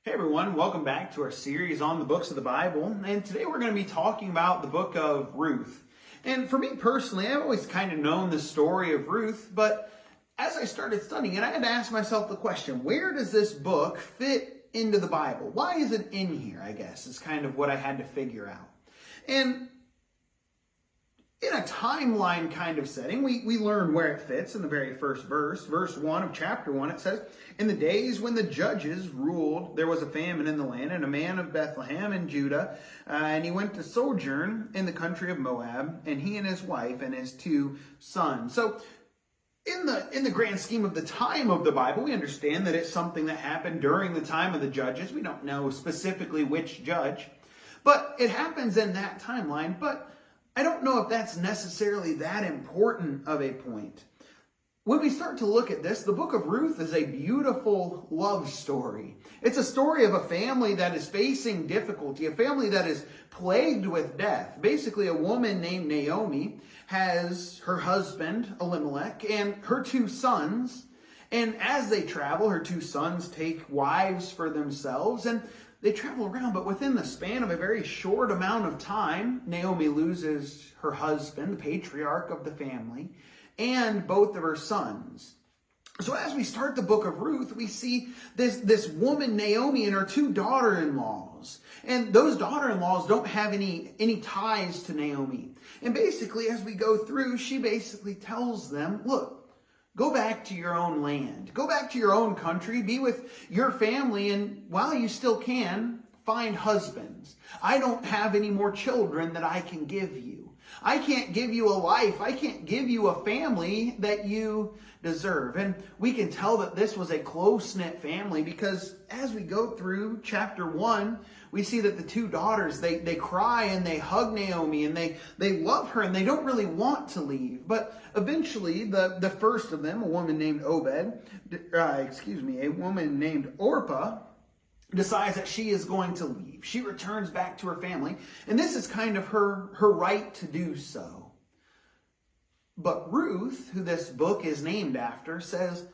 Hey everyone, welcome back to our series on the books of the Bible. And today we're going to be talking about the book of Ruth. And for me personally, I've always kind of known the story of Ruth, but as I started studying it, I had to ask myself the question, where does this book fit into the Bible? Why is it in here, I guess, is kind of what I had to figure out. And in a timeline kind of setting, we learn where it fits in the very first verse. Verse 1 of chapter 1, it says, "In the days when the judges ruled, there was a famine in the land, and a man of Bethlehem in Judah, and he went to sojourn in the country of Moab, and he and his wife and his 2 sons." So in the grand scheme of the time of the Bible, we understand that it's something that happened during the time of the judges. We don't know specifically which judge, but it happens in that timeline. But I don't know if that's necessarily that important of a point. When we start to look at this, the book of Ruth is a beautiful love story. It's a story of a family that is facing difficulty, a family that is plagued with death. Basically, a woman named Naomi has her husband, Elimelech, and her 2 sons. And as they travel, her 2 sons take wives for themselves, and they travel around, but within the span of a very short amount of time, Naomi loses her husband, the patriarch of the family, and both of her sons. So as we start the book of Ruth, we see this woman, Naomi, and her 2 daughter-in-laws. And those daughter-in-laws don't have any ties to Naomi. And basically, as we go through, she basically tells them, look, go back to your own land. Go back to your own country. Be with your family. And while you still can, find husbands. I don't have any more children that I can give you. I can't give you a life. I can't give you a family that you deserve. And we can tell that this was a close-knit family because as we go through chapter 1, we see that the 2 daughters, they cry and they hug Naomi and they love her and they don't really want to leave. But eventually, the first of them, a woman named Orpah, decides that she is going to leave. She returns back to her family, and this is kind of her right to do so. But Ruth, who this book is named after, says,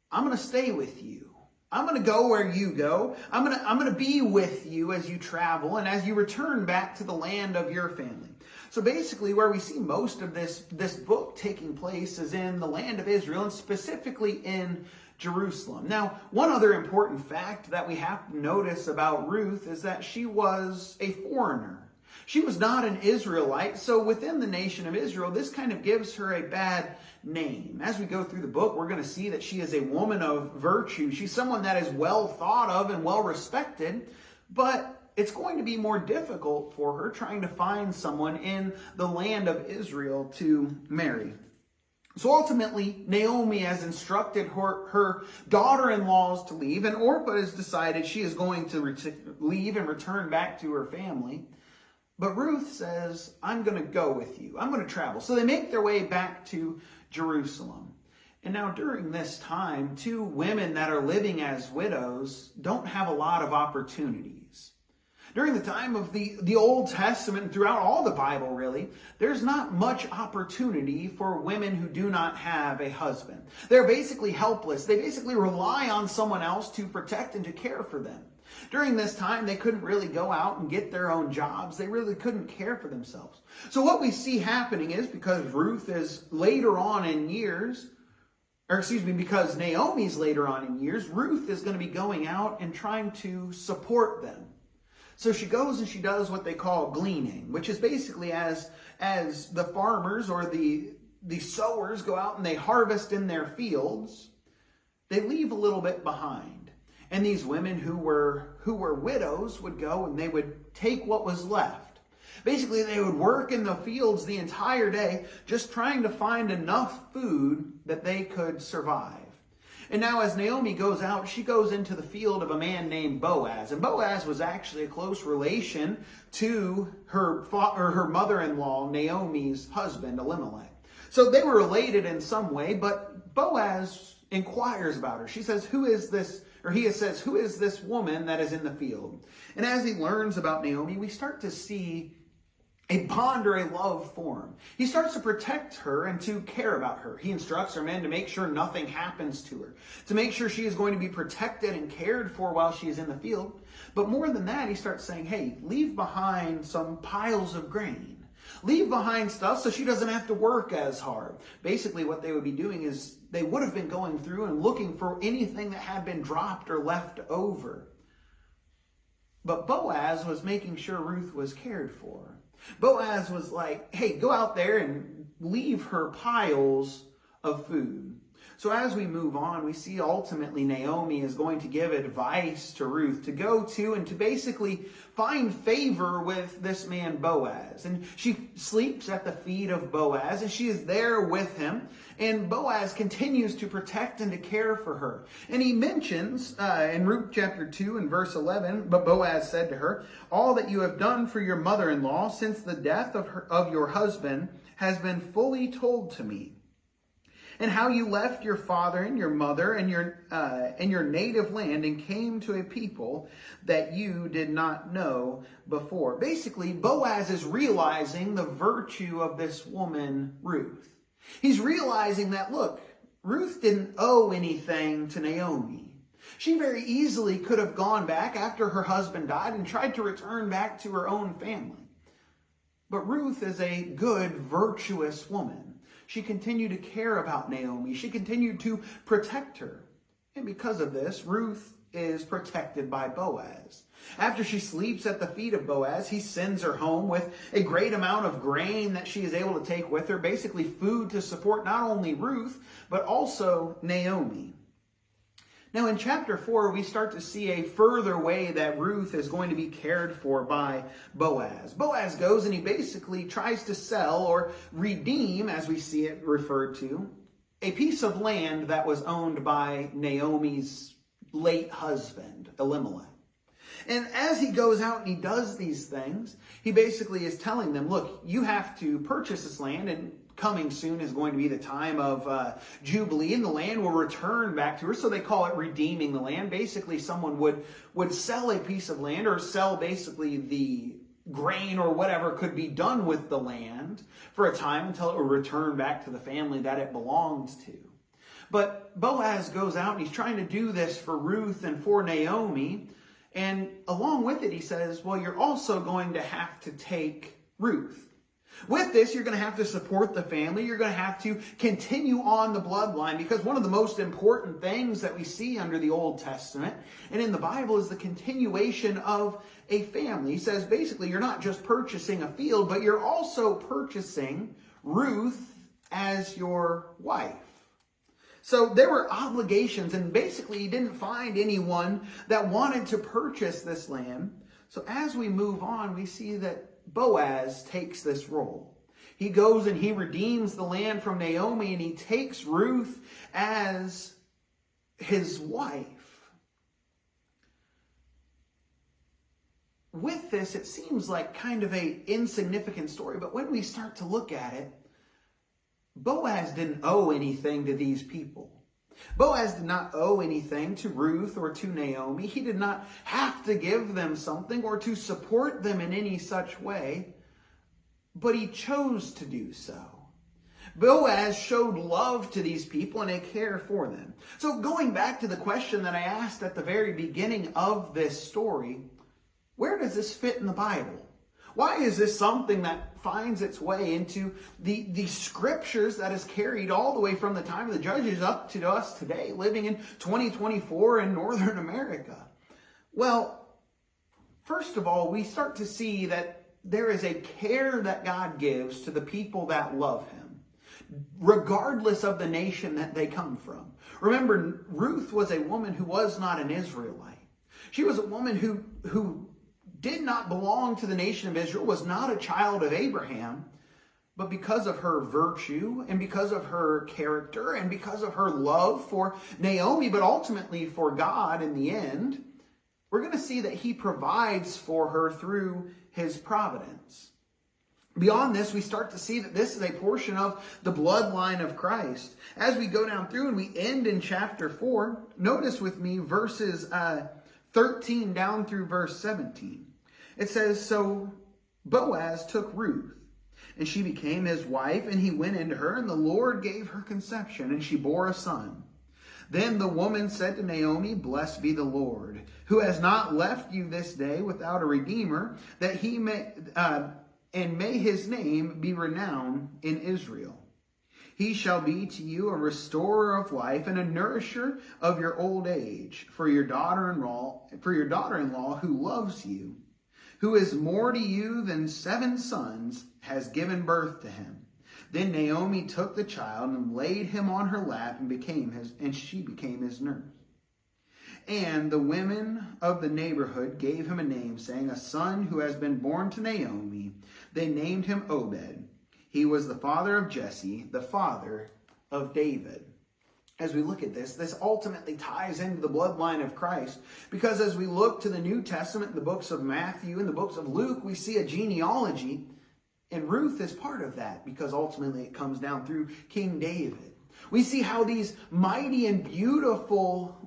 I'm going to stay with you. I'm going to go where you go. I'm going to be with you as you travel and as you return back to the land of your family. So basically where we see most of this book taking place is in the land of Israel and specifically in Jerusalem. Now, one other important fact that we have to notice about Ruth is that she was a foreigner. She was not an Israelite, so within the nation of Israel, this kind of gives her a bad name. As we go through the book, we're going to see that she is a woman of virtue. She's someone that is well thought of and well respected, but it's going to be more difficult for her trying to find someone in the land of Israel to marry. So ultimately, Naomi has instructed her daughter-in-laws to leave, and Orpah has decided she is going to leave and return back to her family. But Ruth says, I'm going to go with you. I'm going to travel. So they make their way back to Jerusalem. And now during this time, 2 women that are living as widows don't have a lot of opportunities. During the time of the Old Testament, and throughout all the Bible really, there's not much opportunity for women who do not have a husband. They're basically helpless. They basically rely on someone else to protect and to care for them. During this time, they couldn't really go out and get their own jobs. They really couldn't care for themselves. So what we see happening is because Ruth is later on in years, because Naomi's later on in years, Ruth is going to be going out and trying to support them. So she goes and she does what they call gleaning, which is basically as the farmers or the sowers go out and they harvest in their fields, they leave a little bit behind. And these women who were widows would go and they would take what was left. Basically, they would work in the fields the entire day just trying to find enough food that they could survive. And now as Naomi goes out, she goes into the field of a man named Boaz. And Boaz was actually a close relation to her mother-in-law, Naomi's husband, Elimelech. So they were related in some way, but Boaz inquires about her. She says, he says, who is this woman that is in the field? And as he learns about Naomi, we start to see a bond or a love for him. He starts to protect her and to care about her. He instructs her men to make sure nothing happens to her, to make sure she is going to be protected and cared for while she is in the field. But more than that, he starts saying, hey, leave behind some piles of grain. Leave behind stuff so she doesn't have to work as hard. Basically, what they would be doing is they would have been going through and looking for anything that had been dropped or left over. But Boaz was making sure Ruth was cared for. Boaz was like, hey, go out there and leave her piles of food. So as we move on, we see ultimately Naomi is going to give advice to Ruth to go to and to basically find favor with this man Boaz. And she sleeps at the feet of Boaz and she is there with him. And Boaz continues to protect and to care for her. And he mentions in Ruth chapter 2 and verse 11, but Boaz said to her, all that you have done for your mother-in-law since the death of your husband has been fully told to me. And how you left your father and your mother and your native land and came to a people that you did not know before. Basically, Boaz is realizing the virtue of this woman, Ruth. He's realizing that, look, Ruth didn't owe anything to Naomi. She very easily could have gone back after her husband died and tried to return back to her own family. But Ruth is a good, virtuous woman. She continued to care about Naomi. She continued to protect her. And because of this, Ruth is protected by Boaz. After she sleeps at the feet of Boaz, he sends her home with a great amount of grain that she is able to take with her, basically food to support not only Ruth, but also Naomi. Now in chapter 4, we start to see a further way that Ruth is going to be cared for by Boaz. Boaz goes and he basically tries to sell or redeem, as we see it referred to, a piece of land that was owned by Naomi's late husband, Elimelech. And as he goes out and he does these things, he basically is telling them, look, you have to purchase this land, and coming soon is going to be the time of Jubilee, and the land will return back to her. So they call it redeeming the land. Basically, someone would sell a piece of land or sell basically the grain or whatever could be done with the land for a time until it would return back to the family that it belongs to. But Boaz goes out and he's trying to do this for Ruth and for Naomi. And along with it, he says, well, you're also going to have to take Ruth. With this, you're going to have to support the family. You're going to have to continue on the bloodline, because one of the most important things that we see under the Old Testament and in the Bible is the continuation of a family. He says basically you're not just purchasing a field, but you're also purchasing Ruth as your wife. So there were obligations, and basically he didn't find anyone that wanted to purchase this land. So as we move on, we see that Boaz takes this role. He goes and he redeems the land from Naomi, and he takes Ruth as his wife. With this, it seems like kind of an insignificant story, but when we start to look at it, Boaz didn't owe anything to these people. Boaz did not owe anything to Ruth or to Naomi. He did not have to give them something or to support them in any such way, but he chose to do so. Boaz showed love to these people and a care for them. So going back to the question that I asked at the very beginning of this story, where does this fit in the Bible? Why is this something that finds its way into the scriptures that is carried all the way from the time of the judges up to us today, living in 2024 in Northern America? Well, first of all, we start to see that there is a care that God gives to the people that love him, regardless of the nation that they come from. Remember, Ruth was a woman who was not an Israelite. She was a woman who did not belong to the nation of Israel, was not a child of Abraham, but because of her virtue and because of her character and because of her love for Naomi, but ultimately for God in the end, we're going to see that he provides for her through his providence. Beyond this, we start to see that this is a portion of the bloodline of Christ. As we go down through and we end in chapter 4, notice with me verses 13 down through verse 17. It says, so Boaz took Ruth, and she became his wife, and he went into her, and the Lord gave her conception, and she bore a son. Then the woman said to Naomi, "Blessed be the Lord, who has not left you this day without a redeemer, that he may and may his name be renowned in Israel. He shall be to you a restorer of life and a nourisher of your old age, for your daughter-in-law who loves you, who is more to you than 7 sons, has given birth to him." Then Naomi took the child and laid him on her lap and she became his nurse. And the women of the neighborhood gave him a name, saying, "A son who has been born to Naomi." They named him Obed. He was the father of Jesse, the father of David. As we look at this ultimately ties into the bloodline of Christ, because as we look to the New Testament, the books of Matthew and the books of Luke, we see a genealogy, and Ruth is part of that, because ultimately it comes down through King David. We see how these mighty and beautiful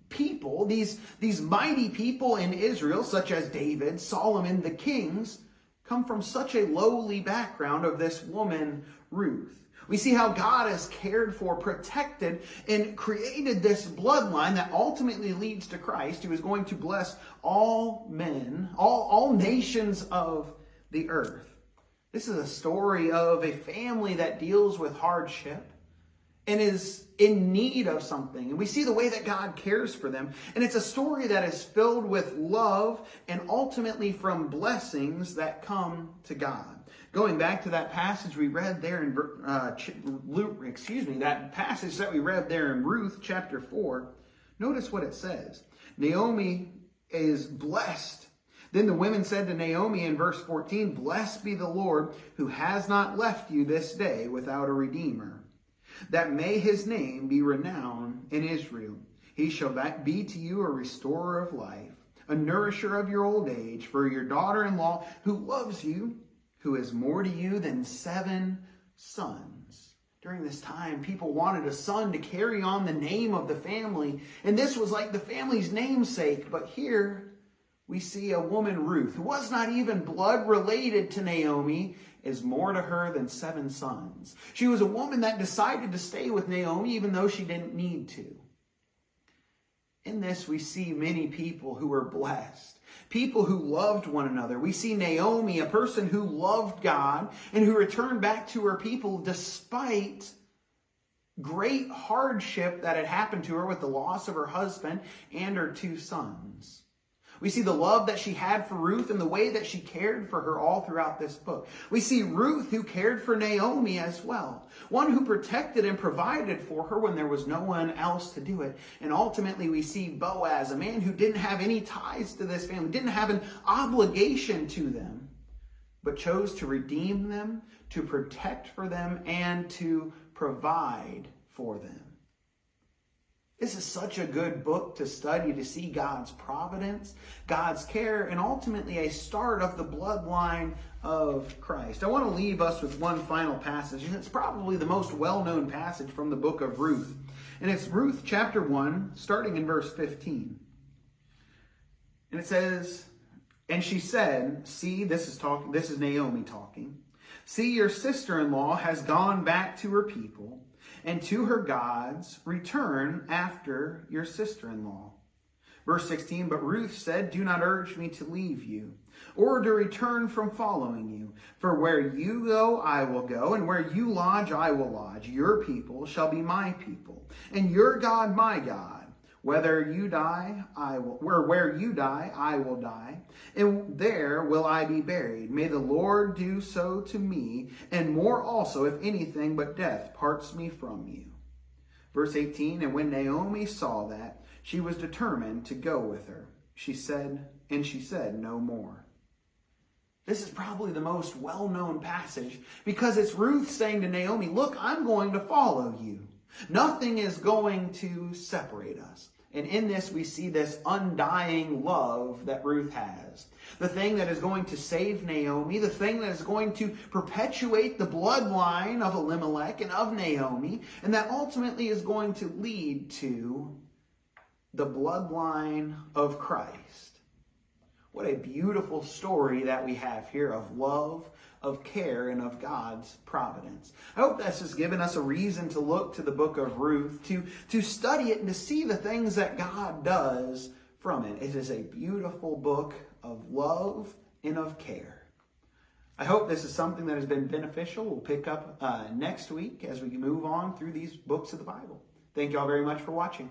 people, these mighty people in Israel, such as David, Solomon, the kings, come from such a lowly background of this woman, Ruth. We see how God has cared for, protected, and created this bloodline that ultimately leads to Christ, who is going to bless all men, all nations of the earth. This is a story of a family that deals with hardship and is in need of something. And we see the way that God cares for them. And it's a story that is filled with love and ultimately from blessings that come to God. Going back to that passage we read there in that passage that we read there in Ruth chapter 4, notice what it says. Naomi is blessed. Then the women said to Naomi in verse 14, "Blessed be the Lord, who has not left you this day without a redeemer, that may his name be renowned in Israel. He shall be to you a restorer of life, a nourisher of your old age, for your daughter-in-law who loves you, who is more to you than 7 sons." During this time, people wanted a son to carry on the name of the family, and this was like the family's namesake. But here we see a woman, Ruth, who was not even blood related to Naomi, is more to her than 7 sons. She was a woman that decided to stay with Naomi even though she didn't need to. In this, we see many people who were blessed, people who loved one another. We see Naomi, a person who loved God and who returned back to her people despite great hardship that had happened to her with the loss of her husband and her 2 sons. We see the love that she had for Ruth and the way that she cared for her all throughout this book. We see Ruth who cared for Naomi as well. One who protected and provided for her when there was no one else to do it. And ultimately we see Boaz, a man who didn't have any ties to this family, didn't have an obligation to them, but chose to redeem them, to protect for them, and to provide for them. This is such a good book to study, to see God's providence, God's care, and ultimately a start of the bloodline of Christ. I want to leave us with one final passage, and it's probably the most well-known passage from the book of Ruth. And it's Ruth chapter 1, starting in verse 15. And it says, "And she said," see, this is Naomi talking, "See, your sister-in-law has gone back to her people, and to her gods. Return after your sister-in-law." Verse 16, "But Ruth said, 'Do not urge me to leave you, or to return from following you. For where you go, I will go, and where you lodge, I will lodge. Your people shall be my people, and your God my God. Where you die, I will die, and there will I be buried. May the Lord do so to me, and more also, if anything but death parts me from you.'" Verse 18, "And when Naomi saw that, she was determined to go with her. She said no more." This is probably the most well-known passage because it's Ruth saying to Naomi, "Look, I'm going to follow you. Nothing is going to separate us." And in this, we see this undying love that Ruth has. The thing that is going to save Naomi, the thing that is going to perpetuate the bloodline of Elimelech and of Naomi, and that ultimately is going to lead to the bloodline of Christ. What a beautiful story that we have here of love, of care, and of God's providence. I hope this has given us a reason to look to the book of Ruth, to study it and to see the things that God does from it. It is a beautiful book of love and of care. I hope this is something that has been beneficial. We'll pick up next week as we move on through these books of the Bible. Thank you all very much for watching.